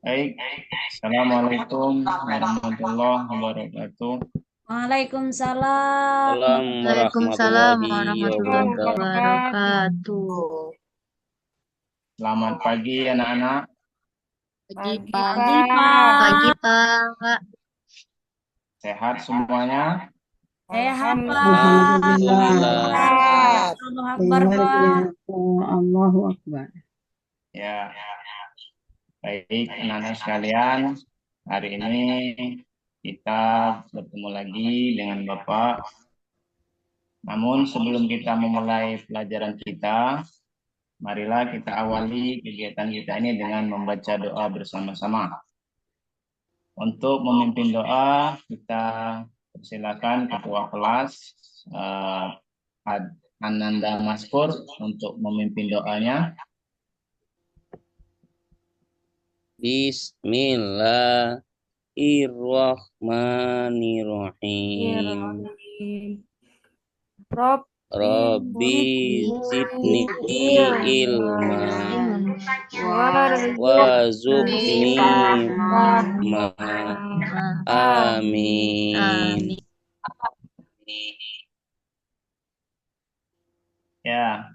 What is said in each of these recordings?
Baik, Assalamualaikum warahmatullahi wabarakatuh. Waalaikumsalam Salam warahmatullahi Waalaikumsalam warahmatullahi warahmatullahi wabarakatuh. wabarakatuh. wabarakatuh. Selamat pagi anak-anak. Pagi, Pagi, Pak. Pagi, Pak. Pagi, Pak. Pak. Sehat semuanya? Sehat, Pak. Alhamdulillah. Sehat. Allahu Akbar, Luar Pak. biasa. Allahu Akbar. Ya, baik anak-anak sekalian. Hari ini kita bertemu lagi dengan Bapak. Namun sebelum kita memulai pelajaran kita, marilah kita awali kegiatan kita ini dengan membaca doa bersama-sama. Untuk memimpin doa, kita persilakan Ketua Kelas Ananda Maskur untuk memimpin doanya. Bismillahirrahmanirrahim. Rabbi zidni ilma warzuqni fahma. Amin. Ya,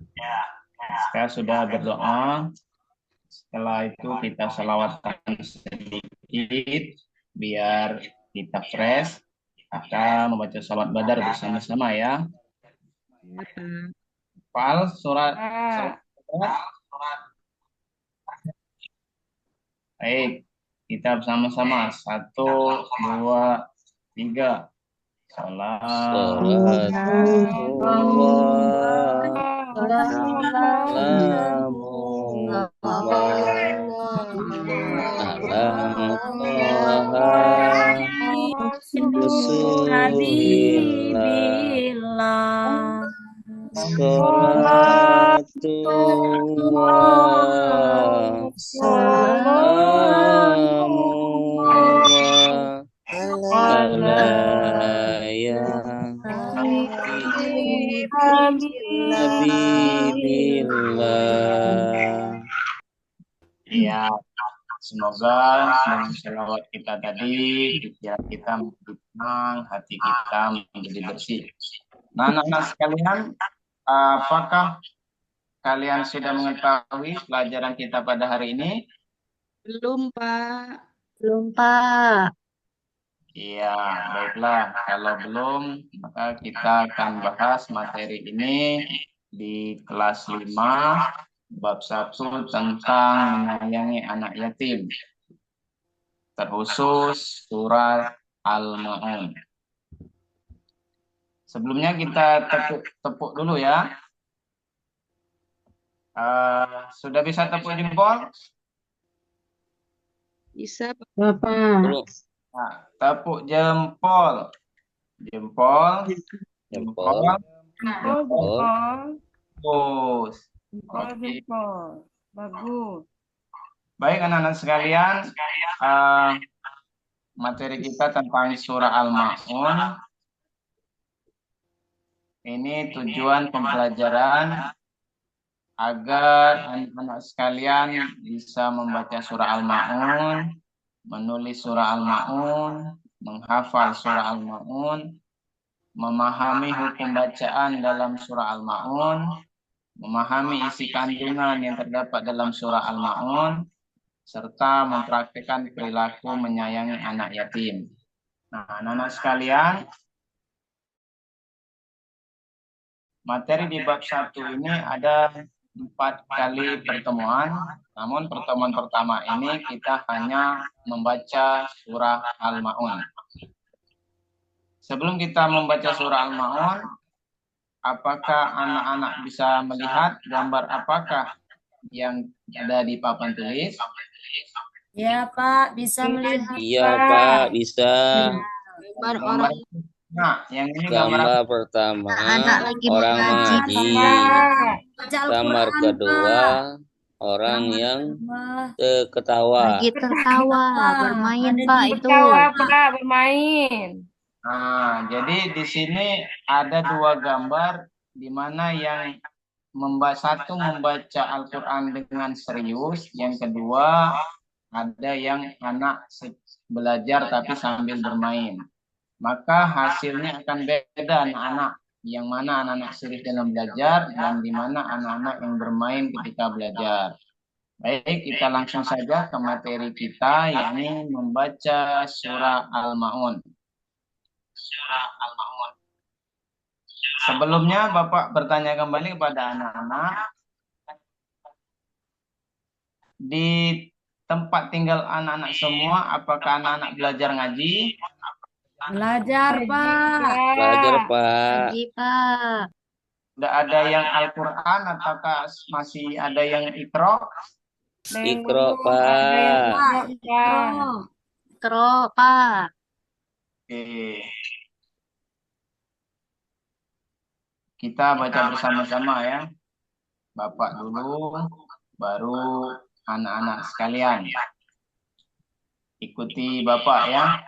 kita sudah berdoa. Setelah itu kita selawatkan sedikit biar kita fresh. Kita membaca salawat badar bersama-sama ya. Fal surat. Baik, kita bersama-sama. 1, 2, 3. Salatullah salamullah ala Rasulillah. Nabiillah. Salatullah salamullah ala ya Habibillah. Ya, semoga dengan selawat kita tadi pikiran kita menjadi tenang, hati kita menjadi bersih. Nah, anak-anak sekalian, apakah kalian sudah mengetahui pelajaran kita pada hari ini? Belum, Pak. Belum, Pak. Iya, baiklah. Kalau belum, maka kita akan bahas materi ini di kelas 5, bab 1 tentang menyayangi anak yatim. Terkhusus surat Al-Ma'un. Sebelumnya kita tepuk dulu ya. Sudah bisa tepuk jempol? Bisa, Bapak. Belum. Nah, tepuk jempol. Jempol. Jempol. Jempol. Bagus. Oke. Bagus. Baik anak-anak sekalian, materi kita tentang surah Al-Ma'un. Ini tujuan pembelajaran agar anak-anak sekalian bisa membaca surah Al-Ma'un, menulis surah Al-Ma'un, menghafal surah Al-Ma'un, memahami hukum bacaan dalam surah Al-Ma'un, memahami isi kandungan yang terdapat dalam surah Al-Ma'un, serta mempraktikkan perilaku menyayangi anak yatim. Nah, anak-anak sekalian, materi di bab 1 ini ada 4 kali pertemuan, namun pertemuan pertama ini kita hanya membaca surah Al-Ma'un. Sebelum kita membaca surah Al-Ma'un, apakah anak-anak bisa melihat gambar apakah yang ada di papan tulis? Ya, Pak, bisa melihat, Iya, Pak. Pak, bisa. Gambar orang. Nah, yang ini gambar Gambar pertama Anak lagi orang mengaji, mengaji. Baca Gambar Al-Quran, kedua Pak. orang Gambar yang kedua. ketawa. lagi tertawa, bermain, Ada Pak, di itu. Pak, bermain. Nah, jadi di sini ada 2 gambar di mana yang satu membaca Al-Quran dengan serius, yang kedua ada yang anak belajar tapi sambil bermain. Maka hasilnya akan beda anak-anak. Yang mana anak-anak serius dalam belajar dan di mana anak-anak yang bermain ketika belajar. Baik, kita langsung saja ke materi kita, yakni membaca surah Al-Ma'un. Sebelumnya Bapak bertanya kembali kepada anak-anak, di tempat tinggal anak-anak semua, apakah anak-anak belajar ngaji? Belajar, Pak. Belajar, Pak. Lagi, Pak. Tidak ada yang Al-Quran ataukah masih ada yang Iqra? Iqra, Ada yang Pak. belum, Pak. Kro, Pak. Oke. Kita baca bersama-sama ya. Bapak dulu, baru anak-anak sekalian. Ikuti Bapak ya.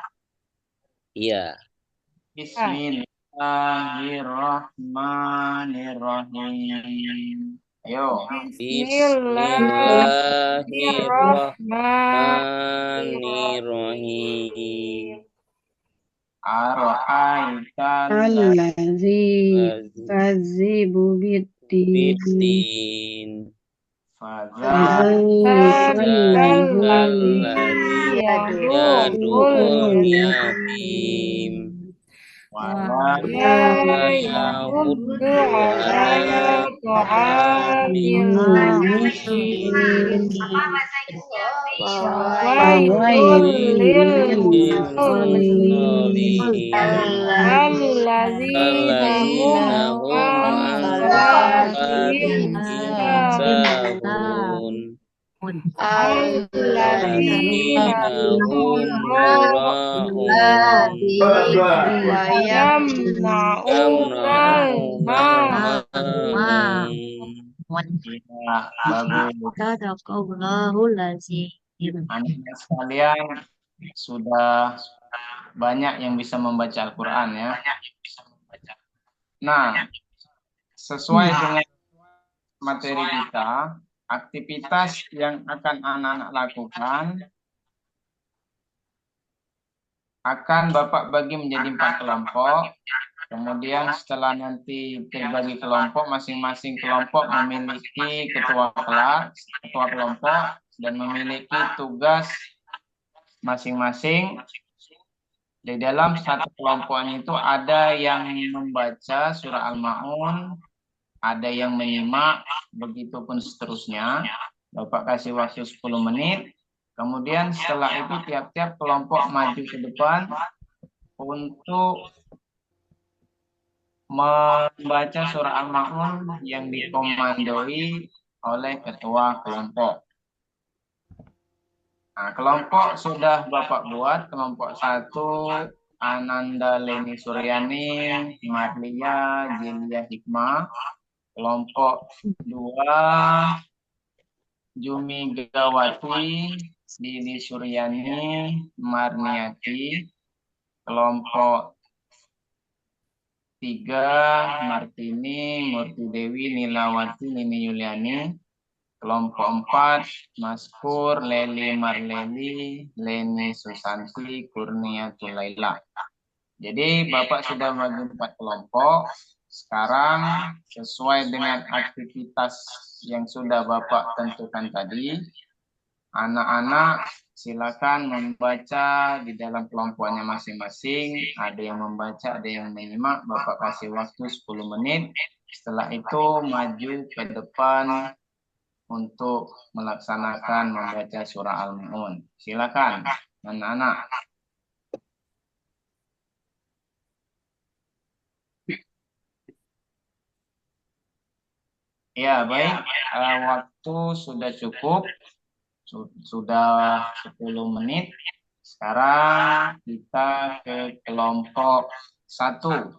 Iya. Bismillahirrahmanirrahim. Ayo. Bismillahirrahmanirrahim. Ara'aitan Allazi kazibu biddin. Bitin. Allazi Yadu'ul yadul yatim. wala la yahuddu ala ta'amil miskin. Wailul lil musallin allazina hum an salatihim Sahun. allazina hum Mura'un. wa yamna'unal ma'un. Ya, bagus. Sadaqallahul azim. Anak-anak sekalian sudah banyak yang bisa membaca Al-Quran ya. Nah, sesuai dengan materi kita, aktivitas yang akan anak-anak lakukan akan Bapak bagi menjadi 4 kelompok. Kemudian setelah nanti terbagi kelompok, masing-masing kelompok memiliki ketua kelas, ketua kelompok, dan memiliki tugas masing-masing. Di dalam satu kelompok itu ada yang membaca surah Al-Ma'un, ada yang menyimak, begitupun seterusnya. Bapak kasih waktu 10 menit. Kemudian setelah itu tiap-tiap kelompok maju ke depan untuk membaca surah Al-Ma'un yang dikomandoi oleh ketua kelompok. Nah, kelompok sudah Bapak buat. Kelompok 1 Ananda Leni Suryani, Marlia Jilia Hikmah. Kelompok 2 Jumi Gawati, Lili Suryani, Marniati. Kelompok 3 Martini, Murti Dewi, Nilawati, Nini Yuliani. Kelompok 4 Maskur, Leli Marleli, Leni Susanti, Kurnia Tulaila. Jadi Bapak sudah bagi 4 kelompok. Sekarang sesuai dengan aktivitas yang sudah Bapak tentukan tadi, anak-anak silakan membaca di dalam kelompoknya masing-masing. Ada yang membaca, ada yang menyimak. Bapak kasih waktu 10 menit. Setelah itu maju ke depan untuk melaksanakan membaca surah Al-Ma'un. Silakan anak-anak. Ya, baik. Waktu sudah cukup. Sudah 10 menit. Sekarang kita ke kelompok 1.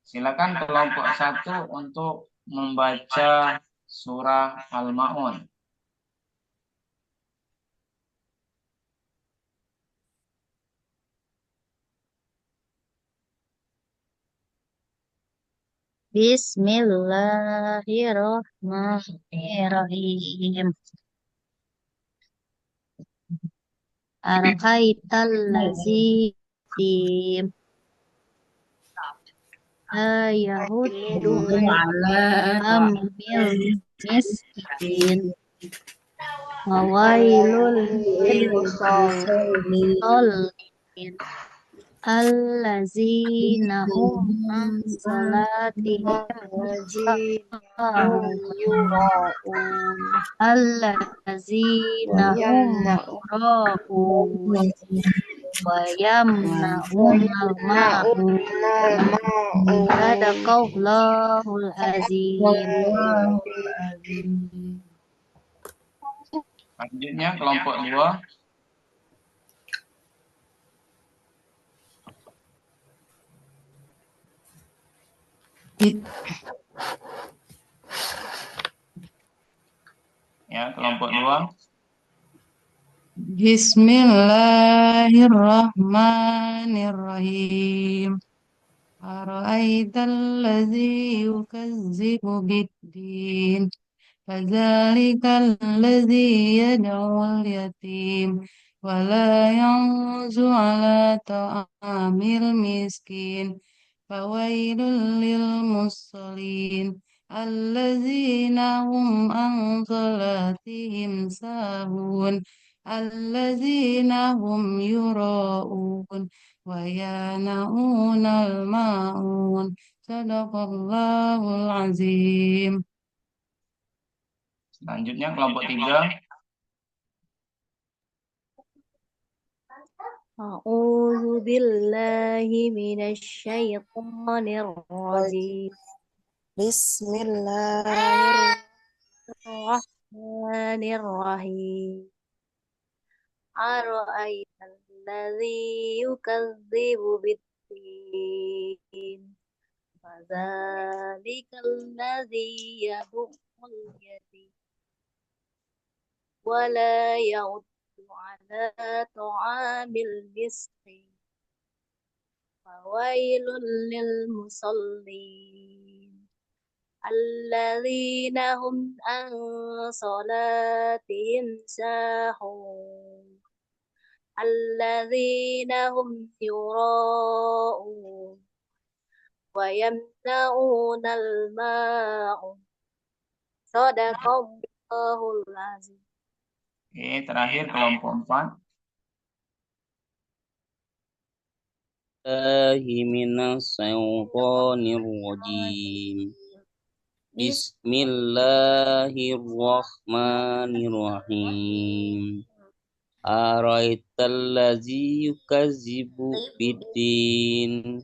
Silakan kelompok 1 untuk membaca surah Al-Ma'un. Bismillahirrahmanirrahim. Arakaital lazi la yahuddu على amil miskin wa wailul lil musallin allazina hum an salatihim sahun allazina hum yura'un wa yamna'unal ma'un. Sadaqallahul azim. Selanjutnya kelompok 2. Ya, kelompok 2. Bismillahirrahmanirrahim. Ara'aital ladzi yukazzibu biddin. Fadzalikal ladzi yad'ul yatim wa la yanzu ala ta'amil miskin. Fawailul lil musallin allazina hum an salatihim sahun allazina hum yura'un wa yana'unal ma'un. Sadaqallahul azim. Selanjutnya kelompok 3. A'udzu billahi minasy syaithanir rajim. Bismillahirrahmanirrahim. Ara'aital ladzi yukadzibu biddin. Fadzalikal ladzi yad'ul yatim wa la yahuddu ala ta'amil miskin. Fawailul lil musallin alladzina hum an salatihim sahun alladzina hum yura'un wa yamna'unal ma'un. Sadaqallahul azim. Oke, terakhir kelompok 4. Bismillahirrahmanirrahim. Bismillahirrahmanirrahim. Araital ladzi yukazzibu biddin.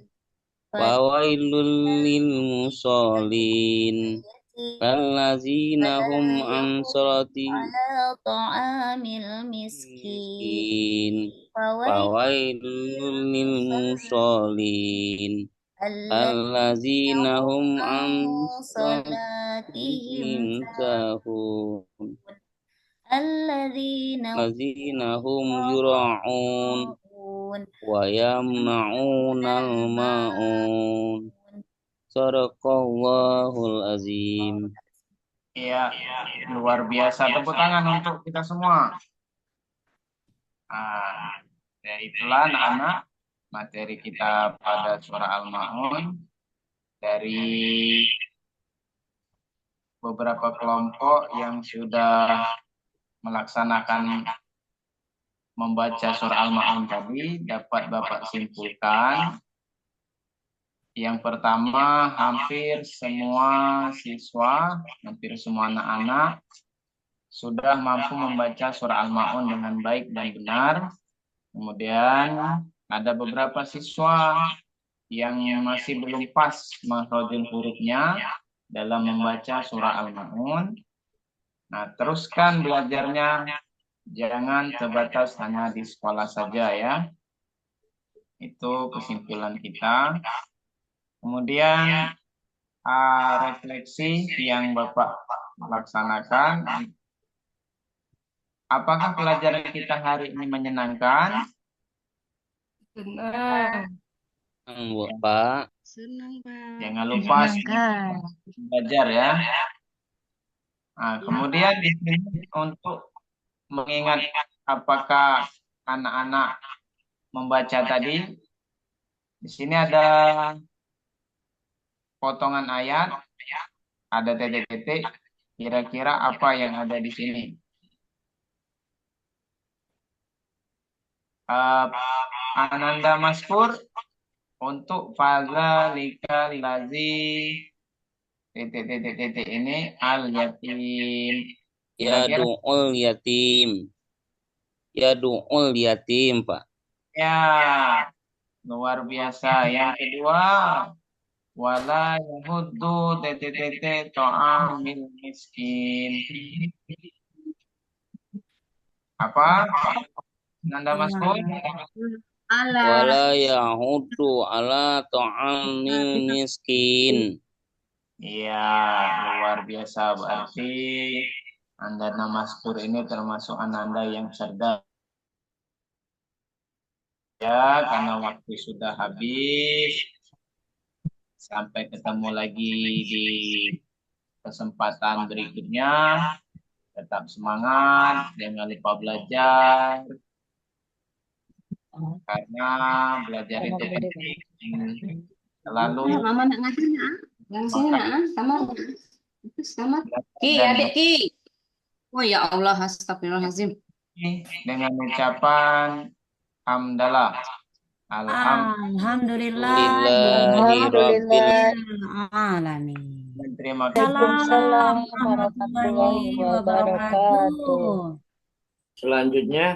Fawailul lil musallin allazina hum an salatihim Ta'amil miskin. fawailul lil musallin allazina hum an salatihim sahun allazina hum yura'un wa yamna'unal ma'un. Sadaqallahul azim. Ya, luar biasa. Tepuk tangan untuk kita semua. Ya itulah anak-anak materi kita pada surah Al-Ma'un dari beberapa kelompok yang sudah melaksanakan membaca surah Al-Ma'un tadi. Dapat Bapak simpulkan, yang pertama, hampir semua siswa, hampir semua anak-anak sudah mampu membaca surah Al-Ma'un dengan baik dan benar. Kemudian ada beberapa siswa yang masih belum pas makhrajul hurufnya dalam membaca surah Al-Ma'un. Nah, teruskan belajarnya, jangan terbatas hanya di sekolah saja ya. Itu kesimpulan kita. Kemudian refleksi yang Bapak laksanakan. Apakah pelajaran kita hari ini menyenangkan? Benar. Pak. Senang, Pak. Jangan lupa Menyenangkan. belajar ya. Nah, kemudian di sini untuk mengingat apakah anak-anak membaca tadi, di sini ada potongan ayat, ada titik-titik, kira-kira apa yang ada di sini? Ananda Maskur untuk fadzalikal ladzi titik ini al yatim. Kira-kira Yadu'ul yatim. Yadu'ul yatim, Pak. ya luar biasa. Yang kedua, wala yahuddu titik ta'amil miskin. Apa? Ananda Maskur? Wala yahudu ala ta'amil miskin. Iya, luar biasa. Berarti Ananda Maskur ini termasuk Ananda yang cerdas. Ya, karena waktu sudah habis. Sampai ketemu lagi di kesempatan berikutnya. Tetap semangat, jangan lupa belajar. Karena belajar itu penting. Selalu Mama nak ngaji nak. Yang sini nak, kamar. Terus kamar. Ki, dan adik Ki. Oh ya Allah, astagfirullahaladzim. dengan ucapan hamdalah. Alhamdulillah. Alhamdulillah. Alamin. Dan terima kasih. Waalaikumsalam Warahmatullahi wabarakatuh. Selanjutnya